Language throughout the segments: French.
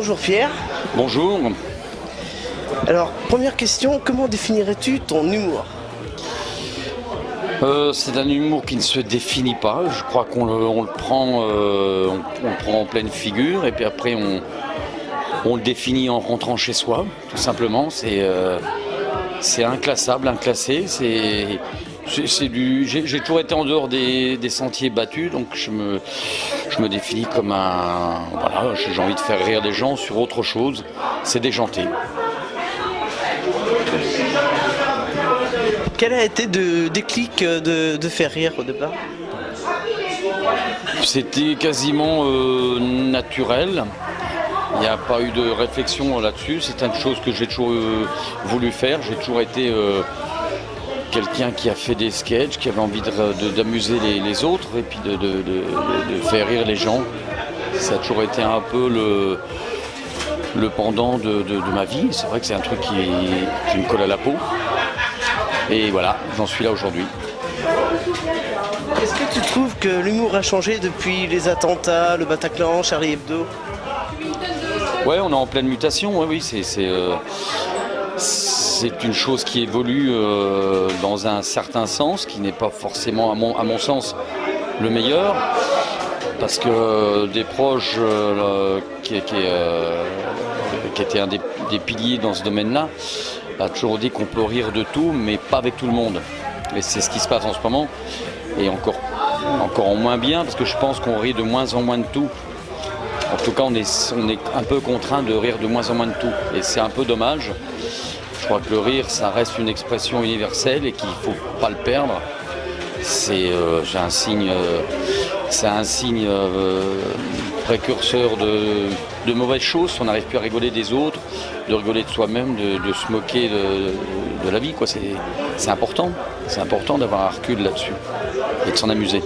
Bonjour Pierre. Bonjour. Alors, première question, comment définirais-tu ton humour? C'est un humour qui ne se définit pas. Je crois qu'on le prend, on le prend en pleine figure et puis après on le définit en rentrant chez soi, tout simplement. C'est inclassable, inclassé. J'ai toujours été en dehors des sentiers battus, donc je me définis comme voilà, j'ai envie de faire rire des gens sur autre chose. C'est déjanté. Quel a été le déclic de faire rire au départ? C'était quasiment naturel. Il n'y a pas eu de réflexion là-dessus. C'est une chose que j'ai toujours voulu faire. J'ai toujours été quelqu'un qui a fait des sketchs, qui avait envie d'amuser les autres et puis de faire rire les gens. Ça a toujours été un peu le pendant de ma vie. C'est vrai que c'est un truc qui me colle à la peau. Et voilà, j'en suis là aujourd'hui. Est-ce que tu trouves que l'humour a changé depuis les attentats, le Bataclan, Charlie Hebdo? Ouais, on est en pleine mutation, oui, c'est une chose qui évolue dans un certain sens, qui n'est pas forcément, à mon sens, le meilleur. Parce que des proches qui était un des piliers dans ce domaine-là, a toujours dit qu'on peut rire de tout, mais pas avec tout le monde. Et c'est ce qui se passe en ce moment, et encore en moins bien, parce que je pense qu'on rit de moins en moins de tout. En tout cas, on est un peu contraint de rire de moins en moins de tout, et c'est un peu dommage. Je crois que le rire, ça reste une expression universelle et qu'il ne faut pas le perdre. C'est un signe précurseur de mauvaises choses. On n'arrive plus à rigoler des autres, de rigoler de soi-même, de se moquer de la vie, quoi. C'est important. C'est important d'avoir un recul là-dessus et de s'en amuser.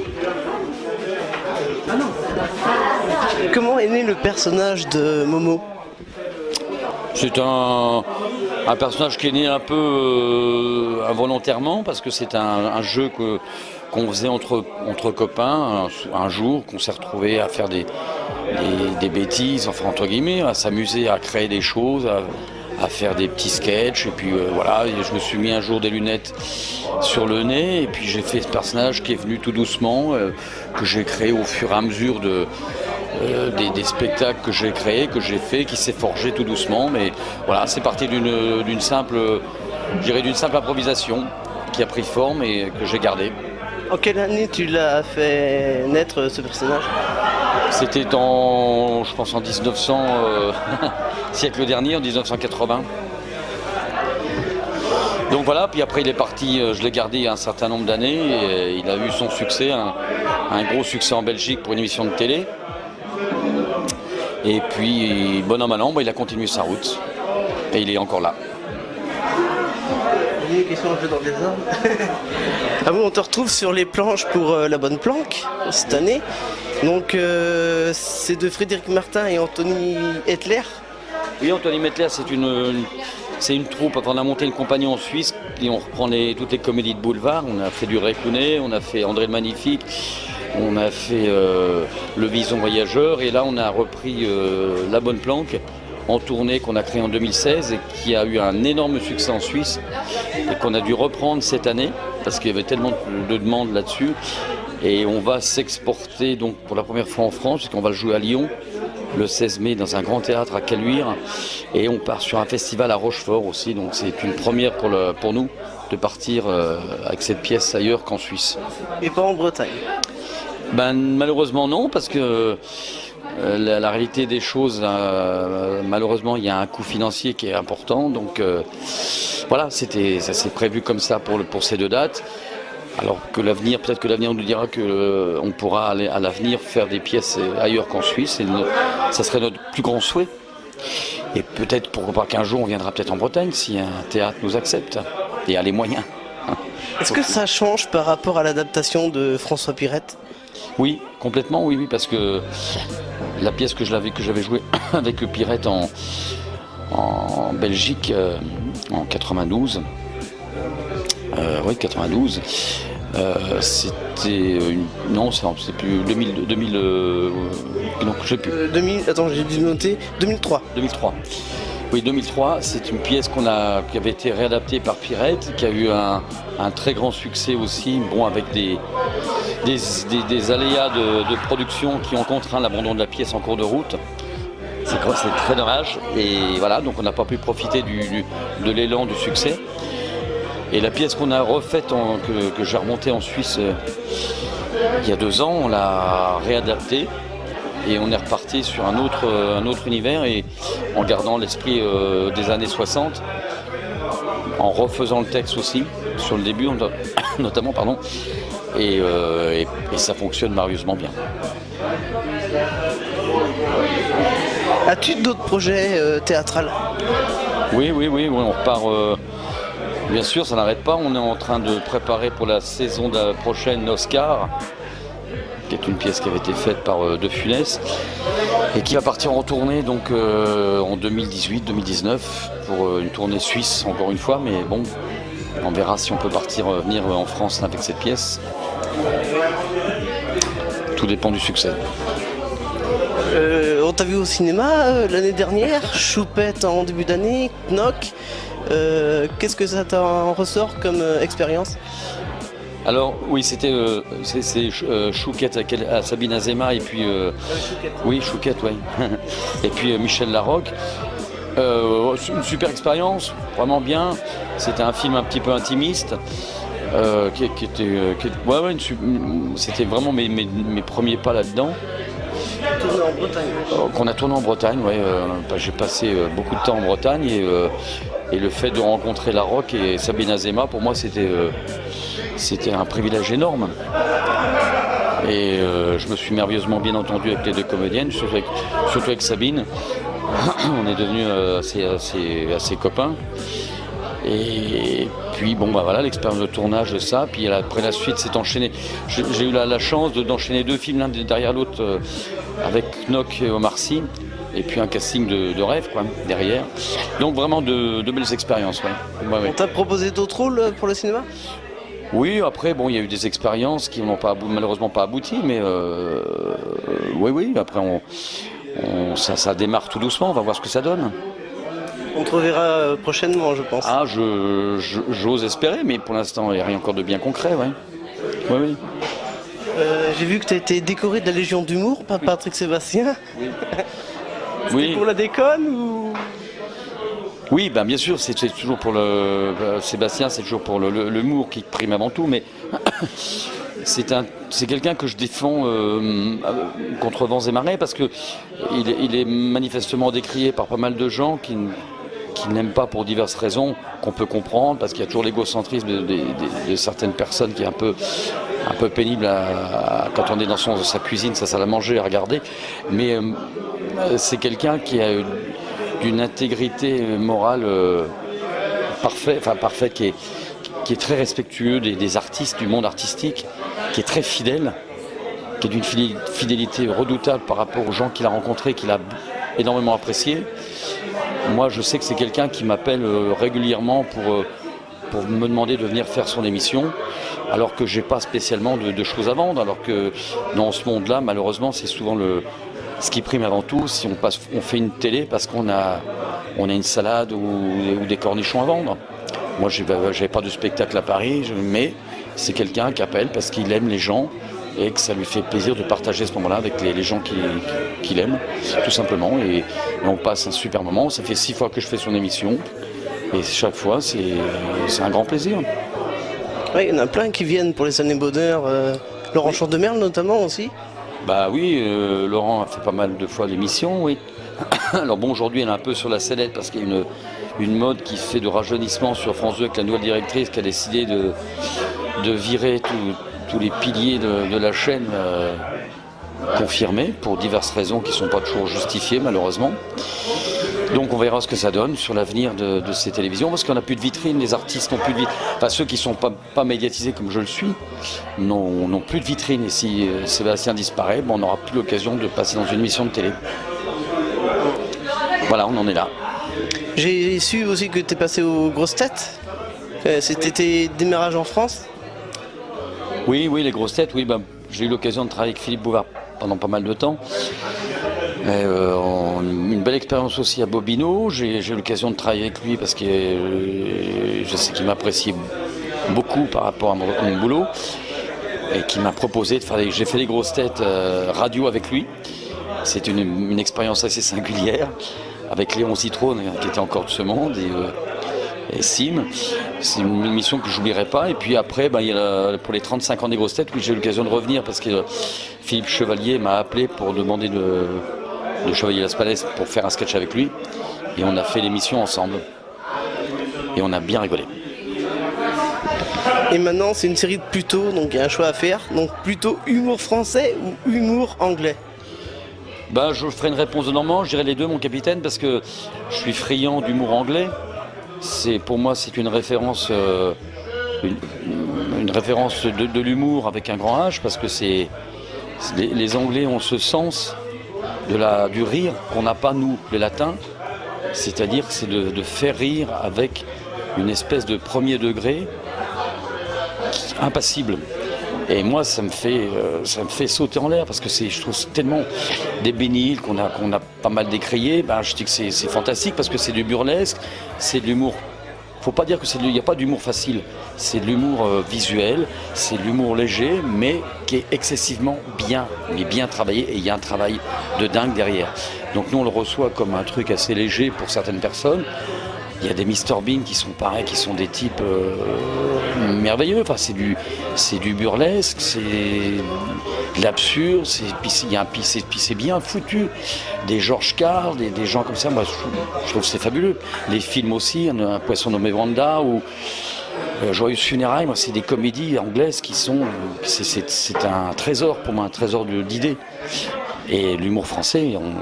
Comment est né le personnage de Momo? C'est un personnage qui est né un peu involontairement, parce que c'est un jeu qu'on faisait entre copains un jour, qu'on s'est retrouvé à faire des bêtises, enfin entre guillemets, à s'amuser, à créer des choses, à faire des petits sketchs. Et puis voilà, je me suis mis un jour des lunettes sur le nez, et puis j'ai fait ce personnage qui est venu tout doucement, que j'ai créé au fur et à mesure des spectacles que j'ai créés, que j'ai fait, qui s'est forgé tout doucement. Mais voilà, c'est parti d'une simple improvisation qui a pris forme et que j'ai gardée. En quelle année tu l'as fait naître, ce personnage? C'était je pense en 1900, siècle dernier, en 1980. Donc voilà, puis après il est parti, je l'ai gardé un certain nombre d'années, et il a eu son succès, un gros succès en Belgique pour une émission de télé. Et puis, bon an, mal an, il a continué sa route. Et il est encore là. Une question un peu dans les ordres. Ah bon, on te retrouve sur les planches pour La Bonne Planque, cette année. Donc, c'est de Frédéric Martin et Anthony Hetler. Oui, Anthony Hetler, c'est une troupe. Enfin, on a monté une compagnie en Suisse et on reprend toutes les comédies de boulevard. On a fait du Ray Kounet, on a fait André le Magnifique. On a fait Le Bison Voyageur, et là on a repris La Bonne Planque en tournée qu'on a créée en 2016 et qui a eu un énorme succès en Suisse et qu'on a dû reprendre cette année parce qu'il y avait tellement de demandes là-dessus. Et on va s'exporter donc pour la première fois en France, puisqu'on va le jouer à Lyon le 16 mai dans un grand théâtre à Caluire, et on part sur un festival à Rochefort aussi. Donc c'est une première pour nous de partir avec cette pièce ailleurs qu'en Suisse. Et pas en Bretagne? Malheureusement non, parce que la réalité des choses, malheureusement, il y a un coût financier qui est important. Donc voilà, ça s'est prévu comme ça pour ces deux dates. Alors que peut-être que l'avenir nous dira qu'on pourra aller à l'avenir faire des pièces ailleurs qu'en Suisse. Et ça serait notre plus grand souhait. Et peut-être, pourquoi pas qu'un jour on viendra peut-être en Bretagne si un théâtre nous accepte et a les moyens. Est-ce que ça change par rapport à l'adaptation de François Pirette? Oui, complètement, oui, parce que la pièce que j'avais jouée avec Pirette en Belgique en 92, Non, c'est plus 2000 non, je sais plus. 2000, attends, j'ai dû noter 2003. 2003. Oui, 2003, c'est une pièce qui avait été réadaptée par Pirette, qui a eu un très grand succès aussi, bon, avec des aléas de production qui ont contraint l'abandon de la pièce en cours de route. C'est très dommage. Et voilà, donc on n'a pas pu profiter de l'élan du succès. Et la pièce qu'on a refaite, que j'ai remontée en Suisse il y a 2 ans, on l'a réadaptée. Et on est reparti sur un autre univers, et en gardant l'esprit des années 60, en refaisant le texte aussi, sur le début notamment, pardon, et ça fonctionne merveilleusement bien. As-tu d'autres projets théâtrales ? Oui, on repart. Bien sûr, ça n'arrête pas, on est en train de préparer pour la saison prochaine Oscar, qui est une pièce qui avait été faite par De Funès et qui va partir en tournée donc en 2018-2019 pour une tournée suisse encore une fois, mais bon, on verra si on peut venir en France avec cette pièce. Tout dépend du succès. On t'a vu au cinéma l'année dernière, Choupette en début d'année, Knock. Qu'est-ce que ça t'en ressort comme expérience ? Alors oui, c'est Chouquette à Sabine Azéma et puis oui, Chouquette, ouais. Et puis Michel Larocque. Une super expérience, vraiment bien. C'était un film un petit peu intimiste. C'était vraiment mes premiers pas là-dedans. Tourné en Bretagne. Qu'on a tourné en Bretagne, ouais. J'ai passé beaucoup de temps en Bretagne et le fait de rencontrer Larocque et Sabine Azéma, pour moi, c'était un privilège énorme. Et je me suis merveilleusement bien entendu avec les 2 comédiennes, surtout avec Sabine. On est devenus assez copains. Et puis bon, voilà, l'expérience de tournage de ça. Puis après la suite s'est enchaînée. J'ai eu la chance d'enchaîner 2 films l'un derrière l'autre avec Knock et Omar Sy. Et puis un casting de rêve, quoi, derrière. Donc vraiment de belles expériences, ouais. On t'a proposé d'autres rôles pour le cinéma ? Oui, après, bon, il y a eu des expériences qui n'ont malheureusement pas abouti, mais oui, après, ça démarre tout doucement, on va voir ce que ça donne. On te reverra prochainement, je pense. Ah, j'ose espérer, mais pour l'instant, il n'y a rien encore de bien concret, ouais. Oui. J'ai vu que tu as été décoré de la Légion d'humour par Patrick Sébastien. Oui. C'était pour la déconne ou... Oui, ben bien sûr, c'est toujours pour Sébastien, c'est toujours pour l'humour qui prime avant tout, mais c'est quelqu'un que je défends contre vents et marées parce que il est manifestement décrié par pas mal de gens qui n'aiment pas pour diverses raisons qu'on peut comprendre, parce qu'il y a toujours l'égocentrisme de certaines personnes qui est un peu pénible quand on est dans sa cuisine, sa salle à manger, à regarder, mais c'est quelqu'un qui a d'une intégrité morale parfaite, qui est très respectueux des artistes, du monde artistique, qui est très fidèle, qui est d'une fidélité redoutable par rapport aux gens qu'il a rencontrés, qu'il a énormément appréciés. Moi, je sais que c'est quelqu'un qui m'appelle régulièrement pour me demander de venir faire son émission, alors que j'ai pas spécialement de choses à vendre, alors que dans ce monde-là, malheureusement, c'est souvent ce qui prime avant tout, si on fait une télé parce qu'on a une salade ou des cornichons à vendre. Moi, j'avais pas de spectacle à Paris, mais c'est quelqu'un qui appelle parce qu'il aime les gens et que ça lui fait plaisir de partager ce moment-là avec les gens qu'il aime, tout simplement. Et on passe un super moment. Ça fait 6 fois que je fais son émission et chaque fois, c'est un grand plaisir. Oui, il y en a plein qui viennent pour les années bonheur. Laurent Chandemerle notamment aussi. Bah oui, Laurent a fait pas mal de fois l'émission, oui. Alors bon, aujourd'hui, elle est un peu sur la sellette parce qu'il y a une mode qui fait de rajeunissement sur France 2 avec la nouvelle directrice qui a décidé de virer tous les piliers de la chaîne confirmés pour diverses raisons qui ne sont pas toujours justifiées, malheureusement. Donc on verra ce que ça donne sur l'avenir de ces télévisions, parce qu'on n'a plus de vitrine, les artistes n'ont plus de vitrine. Enfin, ceux qui ne sont pas médiatisés comme je le suis n'ont plus de vitrine. Et si Sébastien disparaît, on n'aura plus l'occasion de passer dans une émission de télé. Voilà, on en est là. J'ai su aussi que tu es passé aux grosses têtes. C'était tes démarrages en France. Oui, oui, les grosses têtes, oui. J'ai eu l'occasion de travailler avec Philippe Bouvard pendant pas mal de temps. Une belle expérience aussi à Bobino. J'ai eu l'occasion de travailler avec lui parce que je sais qu'il m'appréciait beaucoup par rapport à mon boulot et qui m'a proposé de faire j'ai fait les grosses têtes radio avec lui. C'est une expérience assez singulière avec Léon Zitrone qui était encore de ce monde et Sim. C'est une émission que je n'oublierai pas. Et puis après, il y a pour les 35 ans des grosses têtes, oui, j'ai eu l'occasion de revenir parce que Philippe Chevalier m'a appelé pour demander de Chevalier Las Palais pour faire un sketch avec lui. Et on a fait l'émission ensemble. Et on a bien rigolé. Et maintenant, c'est une série de plutôt, donc il y a un choix à faire. Donc plutôt humour français ou humour anglais? Je ferai une réponse de Normand, je dirais les deux, mon capitaine, parce que je suis friand d'humour anglais. Pour moi, c'est une référence, une référence de l'humour avec un grand H, parce que les Anglais ont ce sens du rire qu'on n'a pas nous, les Latins. C'est-à-dire que c'est de faire rire avec une espèce de premier degré impassible. Et moi, ça me fait sauter en l'air parce que je trouve tellement des bénils qu'on a pas mal décriés. Je dis que c'est fantastique parce que c'est du burlesque, c'est de l'humour. Faut pas dire il n'y a pas d'humour facile. C'est de l'humour visuel, c'est de l'humour léger, mais qui est excessivement bien travaillé et il y a un travail de dingue derrière. Donc nous, on le reçoit comme un truc assez léger pour certaines personnes. Il y a des Mr Bean qui sont pareils, qui sont des types merveilleux. Enfin, c'est du burlesque, c'est de l'absurde, puis c'est bien foutu. Des George Carl, des gens comme ça, moi je trouve que c'est fabuleux. Les films aussi, un poisson nommé Wanda ou Joyeuse Funérailles, moi c'est des comédies anglaises qui sont, c'est un trésor pour moi, un trésor d'idées. Et l'humour français, on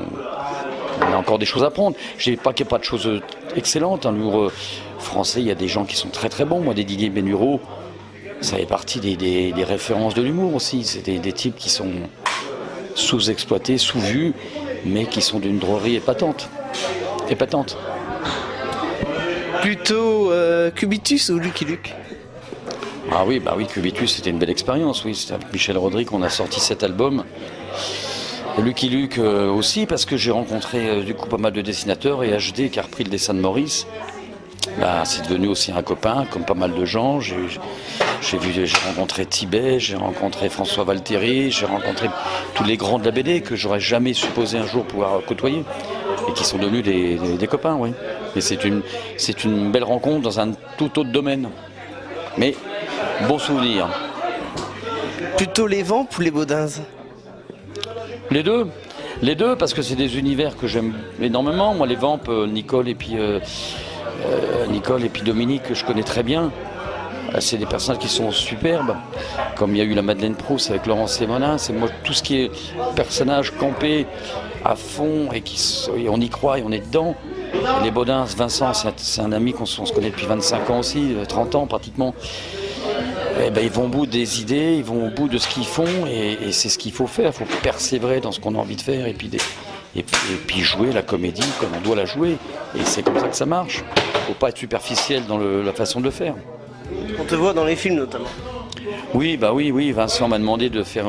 a encore des choses à prendre. Je ne dis pas qu'il n'y a pas de choses excellentes. L'humour français, il y a des gens qui sont très très bons. Moi, des Didier Bénureau, ça fait partie des références de l'humour aussi. C'est des types qui sont sous-exploités, sous-vus, mais qui sont d'une drôlerie épatante. Plutôt Cubitus ou Lucky Luke? Ah oui, Cubitus, c'était une belle expérience. Oui, c'était avec Michel Rodrigue qu'on a sorti cet album. Lucky Luke aussi, parce que j'ai rencontré du coup pas mal de dessinateurs et HD qui a repris le dessin de Maurice. C'est devenu aussi un copain, comme pas mal de gens. J'ai rencontré Tibet, j'ai rencontré François Valtéry, j'ai rencontré tous les grands de la BD que j'aurais jamais supposé un jour pouvoir côtoyer et qui sont devenus des copains, oui. Et c'est une belle rencontre dans un tout autre domaine. Mais bon souvenir. Plutôt les Vampes ou les Baudins? Les deux, parce que c'est des univers que j'aime énormément. Moi, les Vampes, Nicole et puis Dominique, que je connais très bien. C'est des personnages qui sont superbes. Comme il y a eu la Madeleine Proust avec Laurence Sémonin, c'est moi tout ce qui est personnage campé à fond et on y croit et on est dedans. Et les Baudins, Vincent, c'est un ami qu'on se connaît depuis 25 ans aussi, 30 ans pratiquement. Ils vont au bout des idées, ils vont au bout de ce qu'ils font et c'est ce qu'il faut faire. Il faut persévérer dans ce qu'on a envie de faire et puis jouer la comédie comme on doit la jouer. Et c'est comme ça que ça marche. Il ne faut pas être superficiel dans la façon de le faire. On te voit dans les films notamment. Oui. Vincent m'a demandé de faire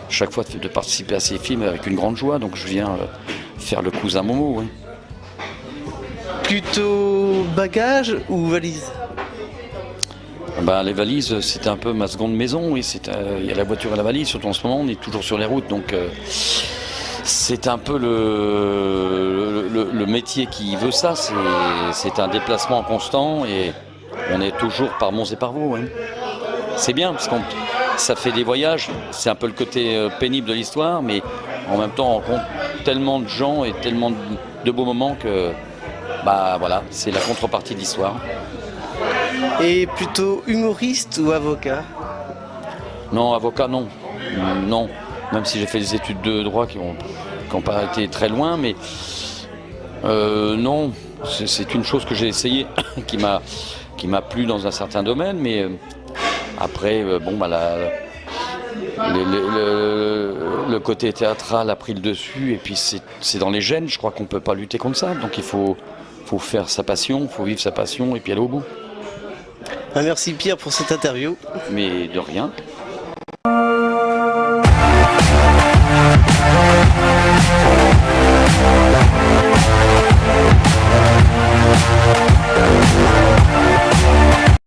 chaque fois de participer à ces films avec une grande joie. Donc je viens faire le cousin Momo. Oui. Plutôt bagages ou valises? Les valises, c'est un peu ma seconde maison. Oui, il y a la voiture et la valise, surtout en ce moment, on est toujours sur les routes. Donc c'est un peu le métier qui veut ça. C'est un déplacement constant et on est toujours par Mons et par Vaux. Oui. C'est bien parce que ça fait des voyages. C'est un peu le côté pénible de l'histoire, mais en même temps, on rencontre tellement de gens et tellement de beaux moments que c'est la contrepartie de l'histoire. Et plutôt humoriste ou avocat? Non, avocat, non. Non, même si j'ai fait des études de droit qui n'ont pas été très loin, mais non, c'est une chose que j'ai essayé, qui m'a plu dans un certain domaine, mais après, le côté théâtral a pris le dessus, et puis c'est dans les gènes, je crois qu'on ne peut pas lutter contre ça, donc il faut faire sa passion, il faut vivre sa passion, et puis aller au bout. Merci Pierre pour cette interview. Mais de rien.